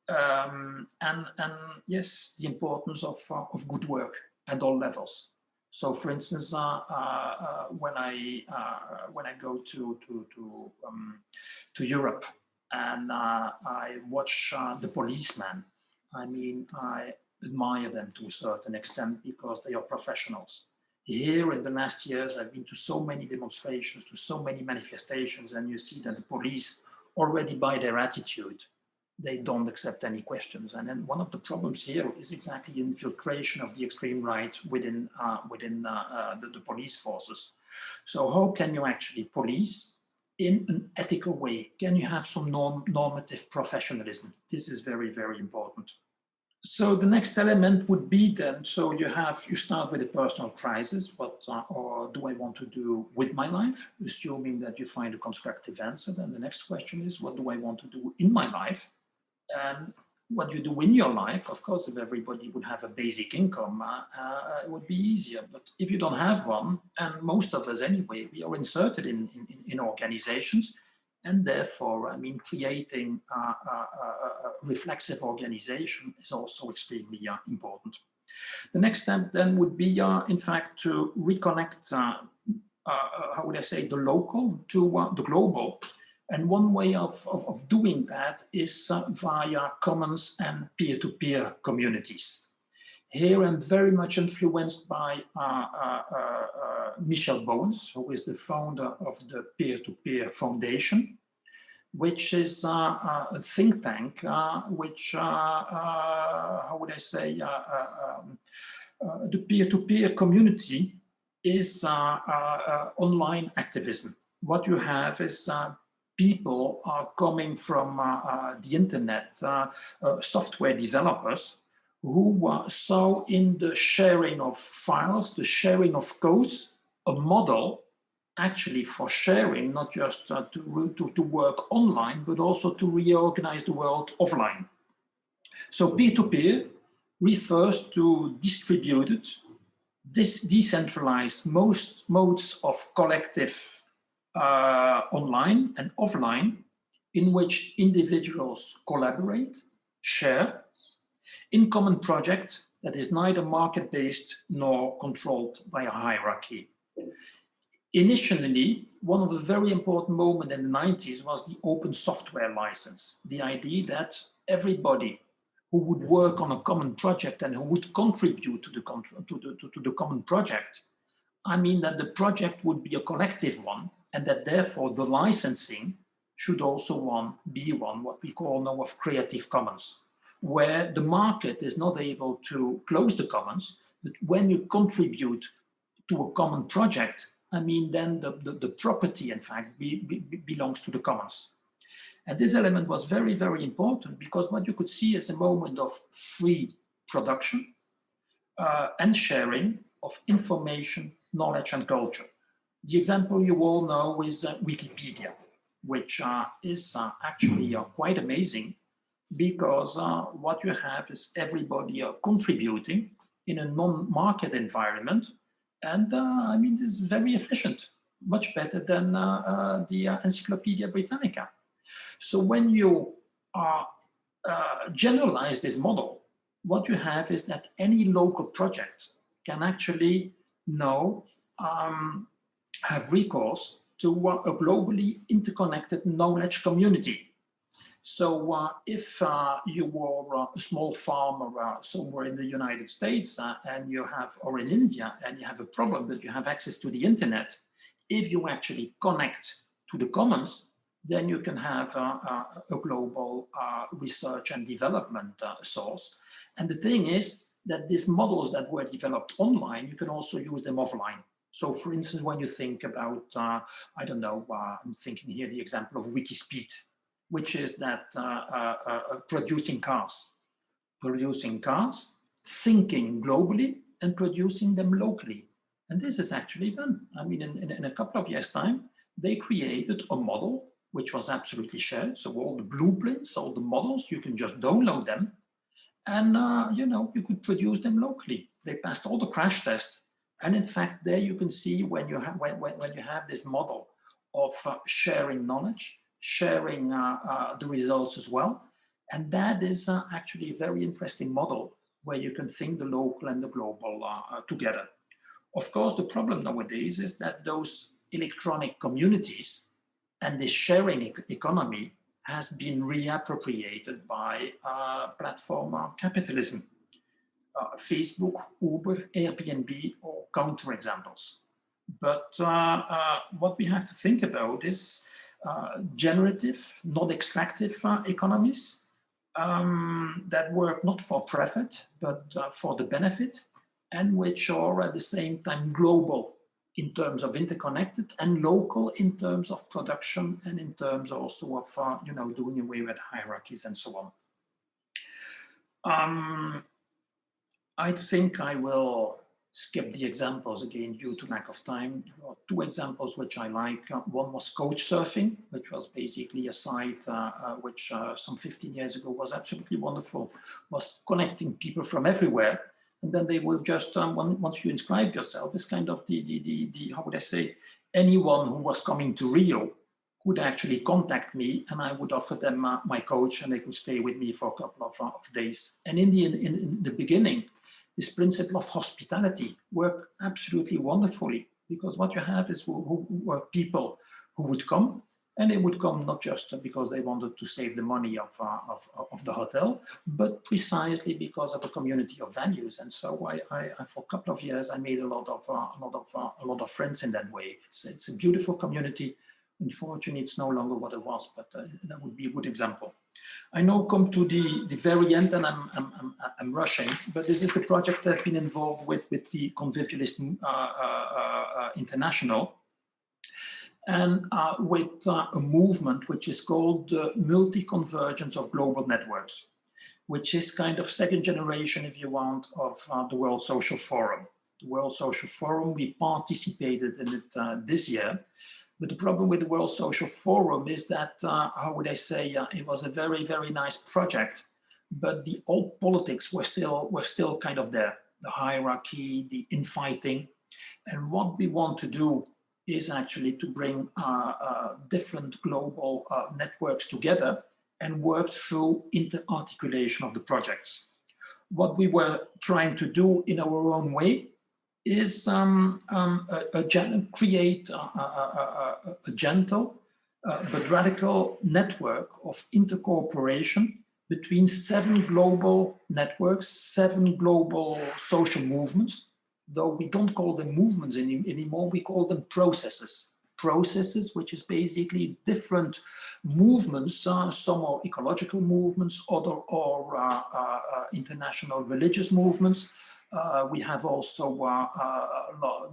And yes, the importance of good work at all levels. So, for instance, when I go to Europe, and I watch the policemen, I mean, I admire them to a certain extent because they are professionals. Here in the last years, I've been to so many demonstrations, to so many manifestations, and you see that the police, already by their attitude, they don't accept any questions. And then one of the problems here is exactly the infiltration of the extreme right within the police forces. So how can you actually police in an ethical way? Can you have some normative professionalism? This is very, very important. So the next element would be then, so you start with a personal crisis. What or do I want to do with my life? Assuming that you find a constructive answer, then the next question is, what do I want to do in my life? And what you do in your life, of course, if everybody would have a basic income, it would be easier. But if you don't have one, and most of us anyway, we are inserted in organizations, and therefore, I mean, creating a reflexive organization is also extremely important. The next step then would be, in fact, to reconnect, how would I say, the local to the global. And one way of doing that is via commons and peer-to-peer communities. Here I'm very much influenced by Michel Bowens, who is the founder of the Peer-to-Peer Foundation, which is a think tank, which, how would I say, the peer-to-peer community is online activism. What you have is people are coming from the internet, software developers, who saw in the sharing of files, the sharing of codes, a model actually for sharing, not just to work online, but also to reorganize the world offline. So peer-to-peer refers to distributed, decentralized modes of collective online and offline, in which individuals collaborate, share, in common project that is neither market-based nor controlled by a hierarchy. Initially, one of the very important moments in the 90s was the open software license, the idea that everybody who would work on a common project and who would contribute to the common project, I mean that the project would be a collective one, and that therefore the licensing should also be what we call now of Creative Commons, where the market is not able to close the commons, but when you contribute to a common project, I mean, then the property, in fact, belongs to the commons. And this element was very, very important, because what you could see is a moment of free production and sharing of information, knowledge, and culture. The example you all know is Wikipedia, which is actually quite amazing, because what you have is everybody contributing in a non-market environment. And I mean, this is very efficient, much better than the Encyclopedia Britannica. So when you generalize this model, what you have is that any local project can actually now have recourse to a globally interconnected knowledge community. So if you were a small farmer somewhere in the United States and you have, or in India, and you have a problem that you have access to the internet, if you actually connect to the commons, then you can have a global research and development source. And the thing is that these models that were developed online, you can also use them offline. So for instance, when you think about, I don't know, I'm thinking here the example of Wikispeed, which is that producing cars, thinking globally and producing them locally. And this is actually done. I mean, in a couple of years' time, they created a model which was absolutely shared. So all the blueprints, all the models, you can just download them. And, you know, you could produce them locally. They passed all the crash tests. And in fact, there you can see when you have this model of sharing knowledge, sharing the results as well. And that is actually a very interesting model where you can think the local and the global together. Of course, the problem nowadays is that those electronic communities and this sharing economy has been reappropriated by platform capitalism. Facebook, Uber, Airbnb, or counterexamples. But what we have to think about is generative, not extractive economies that work not for profit, but for the benefit, and which are at the same time global in terms of interconnected and local in terms of production and in terms also of, you know, doing away with hierarchies and so on. I think I will skip the examples again due to lack of time. There are two examples which I like. One was couch surfing, which was basically a site which some 15 years ago was absolutely wonderful, was connecting people from everywhere. And then they will just, once you inscribe yourself, it's kind of the how would I say, anyone who was coming to Rio could actually contact me, and I would offer them my coach, and they could stay with me for a couple of days. And in the beginning, this principle of hospitality worked absolutely wonderfully, because what you have is who were people who would come, and they would come not just because they wanted to save the money of the hotel, but precisely because of a community of values. And so I for a couple of years, I made a lot of friends in that way. It's a beautiful community. Unfortunately, it's no longer what it was, but that would be a good example. I now come to the very end, and I'm rushing, but this is the project I've been involved with the Convivialist International, and with a movement which is called the Multi-Convergence of Global Networks, which is kind of second generation, if you want, of the World Social Forum. The World Social Forum, we participated in it this year. But the problem with the World Social Forum is that, how would I say, it was a very, very nice project, but the old politics were still kind of there. The hierarchy, the infighting. And what we want to do is actually to bring different global networks together and work through inter-articulation of the projects. What we were trying to do in our own way is create a gentle but radical network of intercooperation between 7 global networks, 7 global social movements, though we don't call them movements anymore, we call them processes. Processes, which is basically different movements, some are ecological movements, other are international religious movements. We have also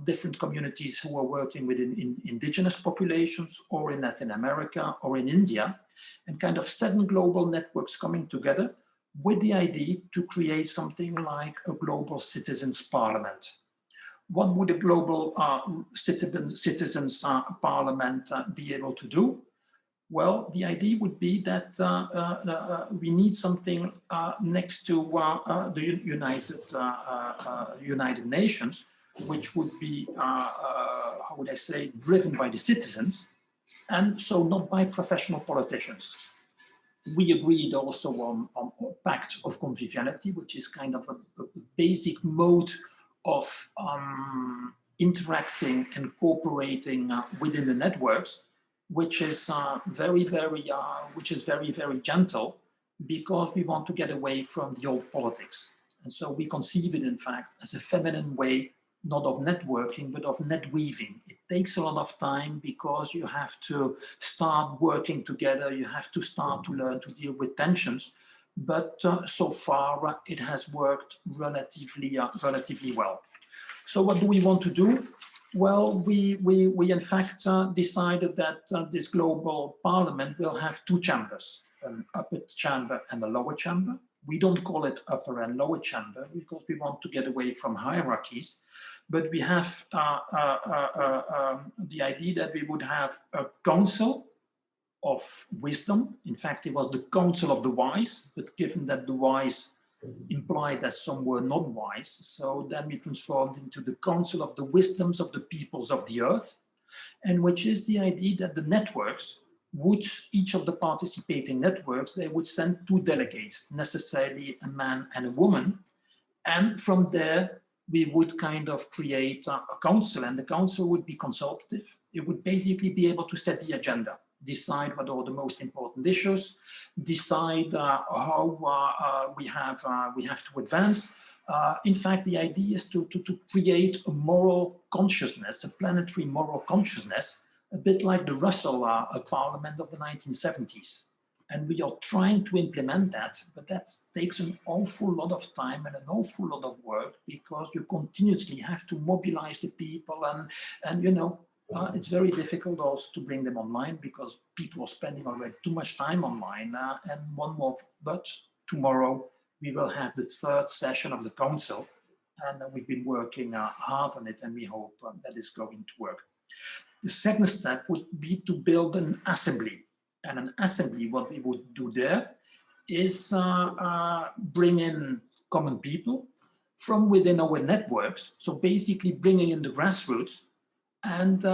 different communities who are working with indigenous populations, or in Latin America, or in India, and kind of 7 global networks coming together with the idea to create something like a global citizens' parliament. What would a global citizens' parliament be able to do? Well, the idea would be that we need something next to the United Nations, which would be, how would I say, driven by the citizens, and so not by professional politicians. We agreed also on a pact of conviviality, which is kind of a basic mode of interacting and cooperating within the networks, which is very, very gentle, because we want to get away from the old politics. And so we conceive it, in fact, as a feminine way, not of networking, but of net weaving. It takes a lot of time, because you have to start working together, you have to start to learn to deal with tensions. But so far, it has worked relatively well. So what do we want to do? Well, we in fact decided that this global parliament will have 2 chambers, an upper chamber and a lower chamber. We don't call it upper and lower chamber because we want to get away from hierarchies, but we have the idea that we would have a council of wisdom. In fact, it was the council of the wise, but given that the wise implied that some were not wise, so then we transformed into the council of the wisdoms of the peoples of the earth, and which is the idea that the networks would, each of the participating networks, they would send 2 delegates, necessarily a man and a woman, and from there we would kind of create a council, and the council would be consultative. It would basically be able to set the agenda, decide what are the most important issues, decide how we have to advance. In fact, the idea is to create a moral consciousness, a planetary moral consciousness, a bit like the Russell Parliament of the 1970s. And we are trying to implement that, but that takes an awful lot of time and an awful lot of work, because you continuously have to mobilize the people, and you know, it's very difficult also to bring them online, because people are spending already too much time online. And one more, but tomorrow we will have the third session of the council, and we've been working hard on it, and we hope that is going to work. The second step would be to build an assembly. And an assembly, what we would do there is bring in common people from within our networks. So basically bringing in the grassroots, and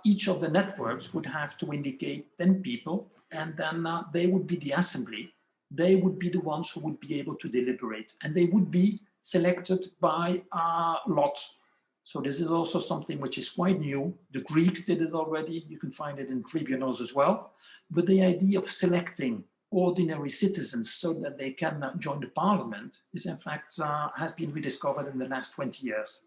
each of the networks would have to indicate 10 people, and then they would be the assembly. They would be the ones who would be able to deliberate, and they would be selected by lot. So this is also something which is quite new. The Greeks did it already. You can find it in tribunals as well. But the idea of selecting ordinary citizens so that they can join the parliament is in fact has been rediscovered in the last 20 years.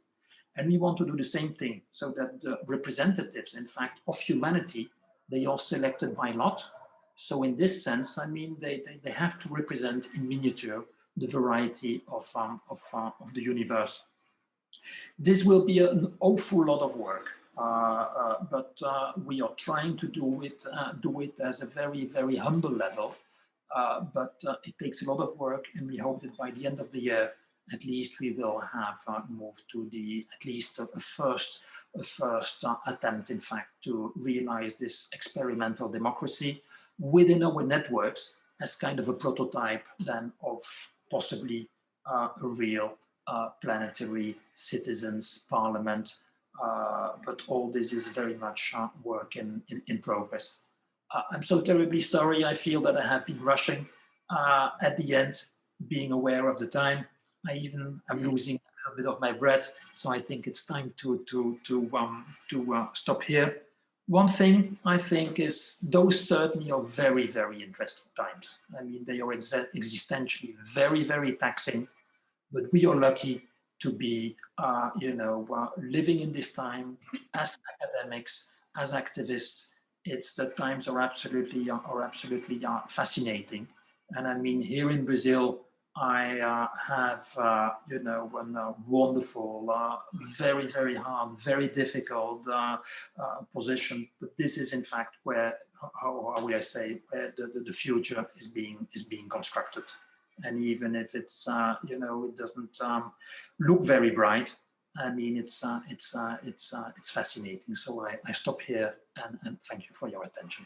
And we want to do the same thing so that the representatives, in fact, of humanity, they are selected by lot. So in this sense, I mean, they have to represent in miniature the variety of the universe. This will be an awful lot of work, but we are trying to do it as a very, very humble level. But it takes a lot of work, and we hope that by the end of the year, at least we will have moved to at least a first attempt, in fact, to realize this experimental democracy within our networks as kind of a prototype then of possibly a real planetary citizens parliament. But all this is very much work in progress. I'm so terribly sorry. I feel that I have been rushing at the end, being aware of the time. I even am losing a little bit of my breath, so I think it's time to stop here. One thing I think is those certainly are very, very interesting times. I mean, they are existentially very, very taxing, but we are lucky to be, living in this time as academics, as activists. It's the times are absolutely fascinating. And I mean, here in Brazil, I have, a wonderful, very, very hard, very difficult position. But this is, in fact, where, how will I say, where the future is being constructed. And even if it's, it doesn't look very bright, I mean, it's fascinating. So I stop here and thank you for your attention.